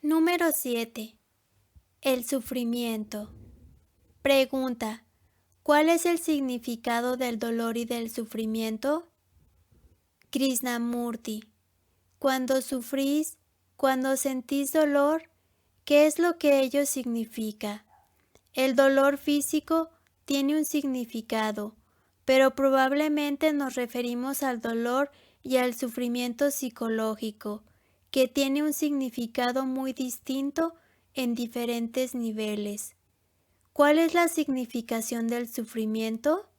Número 7. El sufrimiento. Pregunta: ¿cuál es el significado del dolor y del sufrimiento? Krishnamurti. Cuando sufrís, cuando sentís dolor, ¿qué es lo que ello significa? El dolor físico tiene un significado, pero probablemente nos referimos al dolor y al sufrimiento psicológico, que tiene un significado muy distinto en diferentes niveles. ¿Cuál es la significación del sufrimiento?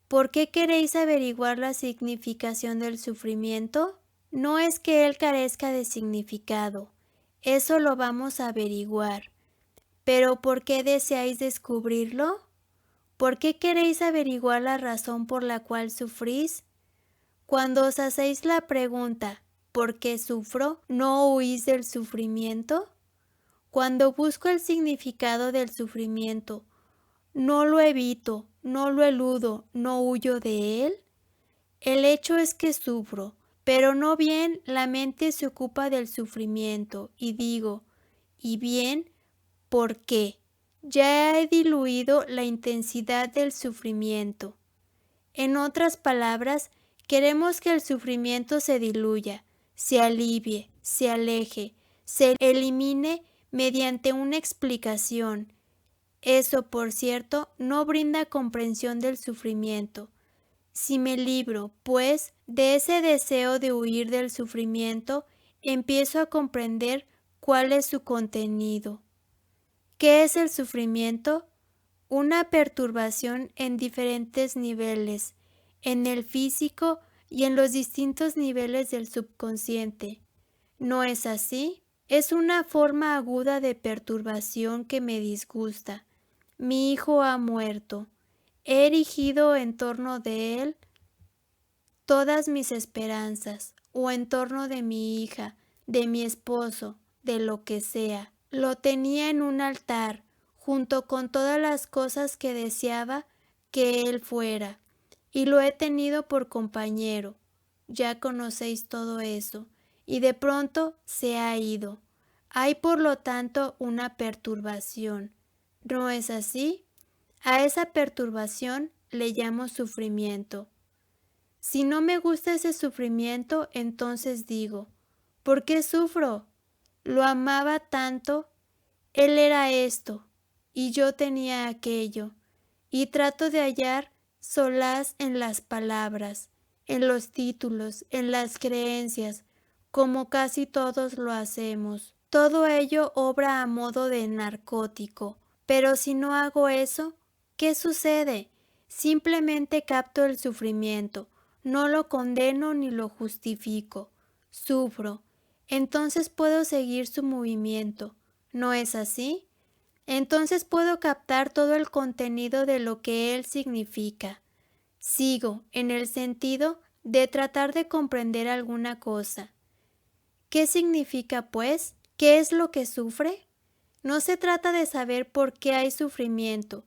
¿Por qué queréis averiguar la significación del sufrimiento? No es que él carezca de significado, eso lo vamos a averiguar. ¿Pero por qué deseáis descubrirlo? ¿Por qué queréis averiguar la razón por la cual sufrís? Cuando os hacéis la pregunta ¿por qué sufro? ¿No huís del sufrimiento? Cuando busco el significado del sufrimiento, ¿no lo evito, no lo eludo, no huyo de él? El hecho es que sufro, pero no bien la mente se ocupa del sufrimiento y digo, ¿y bien por qué? Ya he diluido la intensidad del sufrimiento. En otras palabras, queremos que el sufrimiento se diluya, se alivie, se aleje, se elimine mediante una explicación. Eso, por cierto, no brinda comprensión del sufrimiento. Si me libro, pues, de ese deseo de huir del sufrimiento, empiezo a comprender cuál es su contenido. ¿Qué es el sufrimiento? Una perturbación en diferentes niveles, en el físico y en los distintos niveles del subconsciente. ¿No es así? Es una forma aguda de perturbación que me disgusta. Mi hijo ha muerto. He erigido en torno de él todas mis esperanzas, o en torno de mi hija, de mi esposo, de lo que sea. Lo tenía en un altar, junto con todas las cosas que deseaba que él fuera, y lo he tenido por compañero. Ya conocéis todo eso, y de pronto se ha ido. Hay por lo tanto una perturbación. ¿No es así? A esa perturbación le llamo sufrimiento. Si no me gusta ese sufrimiento, entonces digo, ¿por qué sufro? Lo amaba tanto, él era esto, y yo tenía aquello, y trato de hallar solaz en las palabras, en los títulos, en las creencias, como casi todos lo hacemos. Todo ello obra a modo de narcótico, pero si no hago eso, ¿qué sucede? Simplemente capto el sufrimiento, no lo condeno ni lo justifico, sufro. Entonces puedo seguir su movimiento, ¿no es así? Entonces puedo captar todo el contenido de lo que él significa. Sigo en el sentido de tratar de comprender alguna cosa. ¿Qué significa, pues? ¿Qué es lo que sufre? No se trata de saber por qué hay sufrimiento,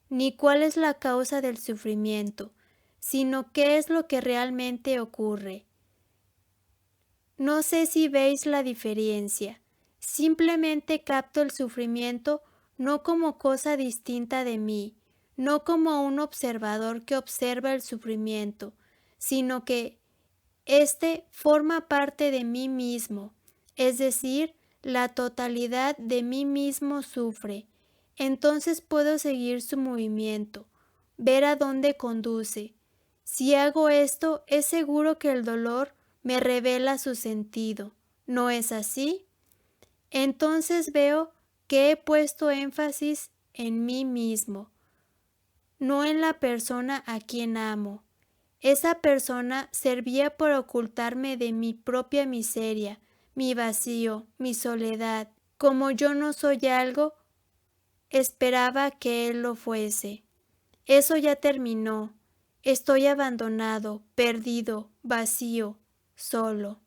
ni cuál es la causa del sufrimiento, sino qué es lo que realmente ocurre. No sé si veis la diferencia. Simplemente capto el sufrimiento no como cosa distinta de mí, no como un observador que observa el sufrimiento, sino que éste forma parte de mí mismo, es decir, la totalidad de mí mismo sufre. Entonces puedo seguir su movimiento, ver a dónde conduce. Si hago esto, es seguro que el dolor me revela su sentido. ¿No es así? Entonces veo que he puesto énfasis en mí mismo, no en la persona a quien amo. Esa persona servía para ocultarme de mi propia miseria, mi vacío, mi soledad. Como yo no soy algo, esperaba que él lo fuese. Eso ya terminó. Estoy abandonado, perdido, vacío, solo.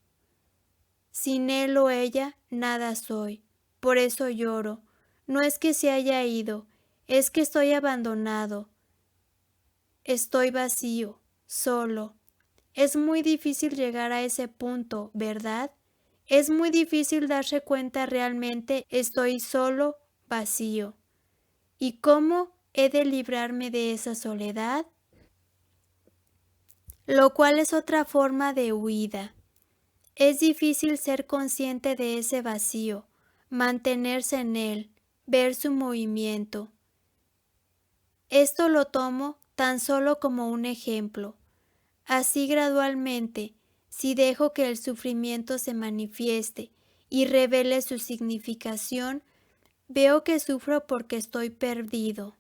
Sin él o ella, nada soy. Por eso lloro. No es que se haya ido, es que estoy abandonado. Estoy vacío, solo. Es muy difícil llegar a ese punto, ¿verdad? Es muy difícil darse cuenta realmente estoy solo, vacío. ¿Y cómo he de librarme de esa soledad? Lo cual es otra forma de huida. Es difícil ser consciente de ese vacío, mantenerse en él, ver su movimiento. Esto lo tomo tan solo como un ejemplo. Así gradualmente, si dejo que el sufrimiento se manifieste y revele su significación, veo que sufro porque estoy perdido.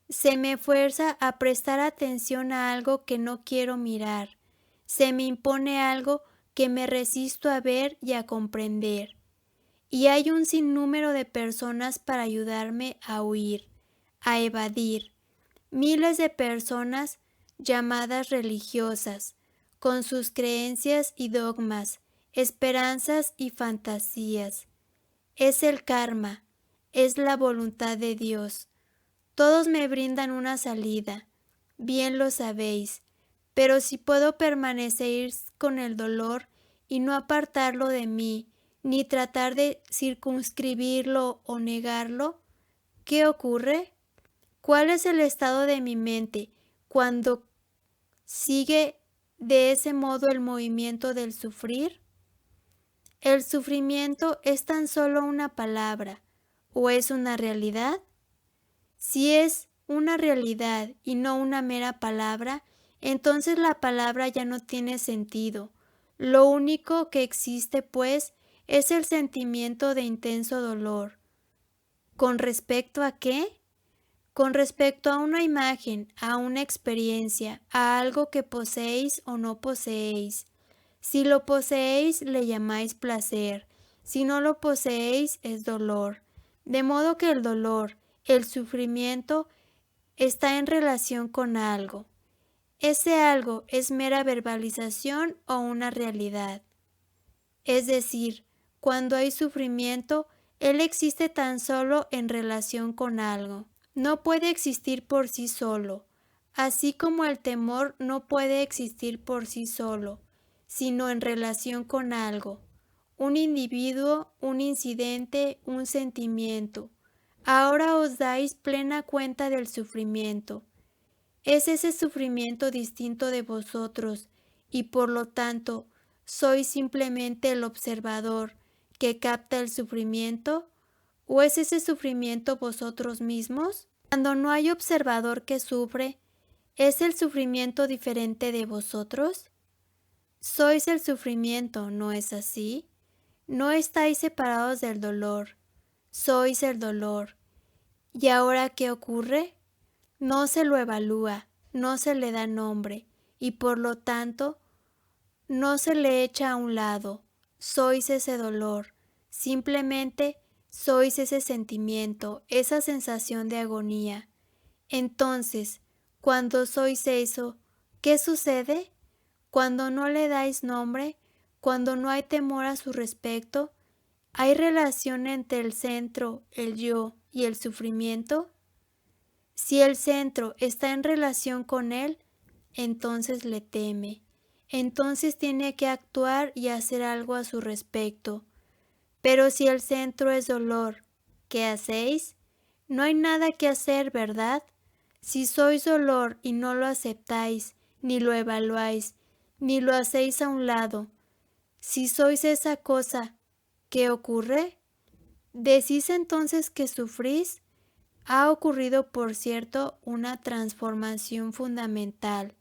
Se me fuerza a prestar atención a algo que no quiero mirar. Se me impone algo que me resisto a ver y a comprender. Y hay un sinnúmero de personas para ayudarme a huir, a evadir. Miles de personas llamadas religiosas, con sus creencias y dogmas, esperanzas y fantasías. Es el karma, es la voluntad de Dios. Todos me brindan una salida, bien lo sabéis, pero si puedo permanecer con el dolor y no apartarlo de mí, ni tratar de circunscribirlo o negarlo, ¿qué ocurre? ¿Cuál es el estado de mi mente cuando sigue de ese modo el movimiento del sufrir? ¿El sufrimiento es tan solo una palabra o es una realidad? Si es una realidad y no una mera palabra, entonces la palabra ya no tiene sentido. Lo único que existe, pues, es el sentimiento de intenso dolor. ¿Con respecto a qué? Con respecto a una imagen, a una experiencia, a algo que poseéis o no poseéis. Si lo poseéis, le llamáis placer. Si no lo poseéis, es dolor. De modo que el dolor, el sufrimiento, está en relación con algo. ¿Ese algo es mera verbalización o una realidad? Es decir, cuando hay sufrimiento, él existe tan solo en relación con algo. No puede existir por sí solo, así como el temor no puede existir por sí solo, sino en relación con algo, un individuo, un incidente, un sentimiento. Ahora os dais plena cuenta del sufrimiento. Es ese sufrimiento distinto de vosotros y por lo tanto sois simplemente el observador que capta el sufrimiento. ¿O es ese sufrimiento vosotros mismos? Cuando no hay observador que sufre, ¿es el sufrimiento diferente de vosotros? Sois el sufrimiento, ¿no es así? No estáis separados del dolor, sois el dolor. ¿Y ahora qué ocurre? No se lo evalúa, no se le da nombre, y por lo tanto no se le echa a un lado. Sois ese dolor, simplemente sois ese sentimiento, esa sensación de agonía. Entonces, cuando sois eso, ¿qué sucede? Cuando no le dais nombre, cuando no hay temor a su respecto, ¿hay relación entre el centro, el yo y el sufrimiento? Si el centro está en relación con él, entonces le teme. Entonces tiene que actuar y hacer algo a su respecto. Pero si el centro es dolor, ¿qué hacéis? No hay nada que hacer, ¿verdad? Si sois dolor y no lo aceptáis, ni lo evaluáis, ni lo hacéis a un lado, si sois esa cosa, ¿qué ocurre? ¿Decís entonces que sufrís? Ha ocurrido, por cierto, una transformación fundamental.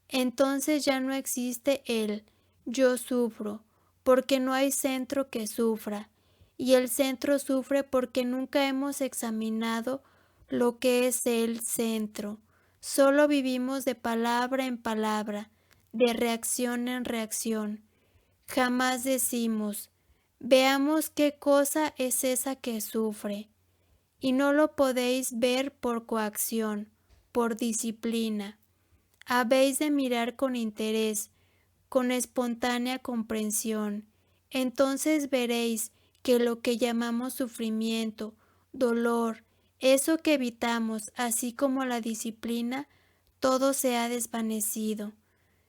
Entonces ya no existe el yo sufro, porque no hay centro que sufra, y el centro sufre porque nunca hemos examinado lo que es el centro. Solo vivimos de palabra en palabra, de reacción en reacción. Jamás decimos, veamos qué cosa es esa que sufre. Y no lo podéis ver por coacción, por disciplina. Habéis de mirar con interés, con espontánea comprensión. Entonces veréis que lo que llamamos sufrimiento, dolor, eso que evitamos, así como la disciplina, todo se ha desvanecido.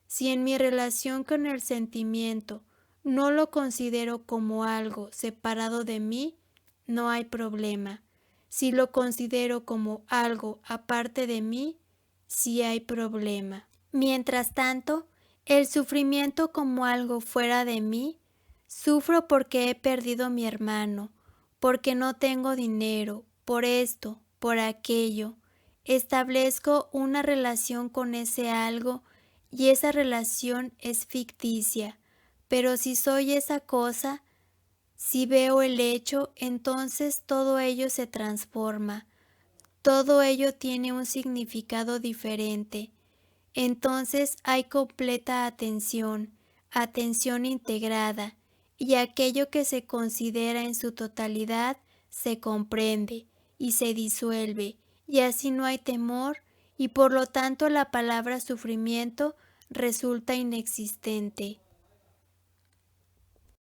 Si en mi relación con el sentimiento no lo considero como algo separado de mí, no hay problema. Si lo considero como algo aparte de mí, sí hay problema. Mientras tanto, el sufrimiento como algo fuera de mí, sufro porque he perdido mi hermano, porque no tengo dinero, por esto, por aquello. Establezco una relación con ese algo y esa relación es ficticia, pero si soy esa cosa, si veo el hecho, entonces todo ello se transforma, todo ello tiene un significado diferente. Entonces hay completa atención, atención integrada, y aquello que se considera en su totalidad se comprende y se disuelve, y así no hay temor, y por lo tanto la palabra sufrimiento resulta inexistente.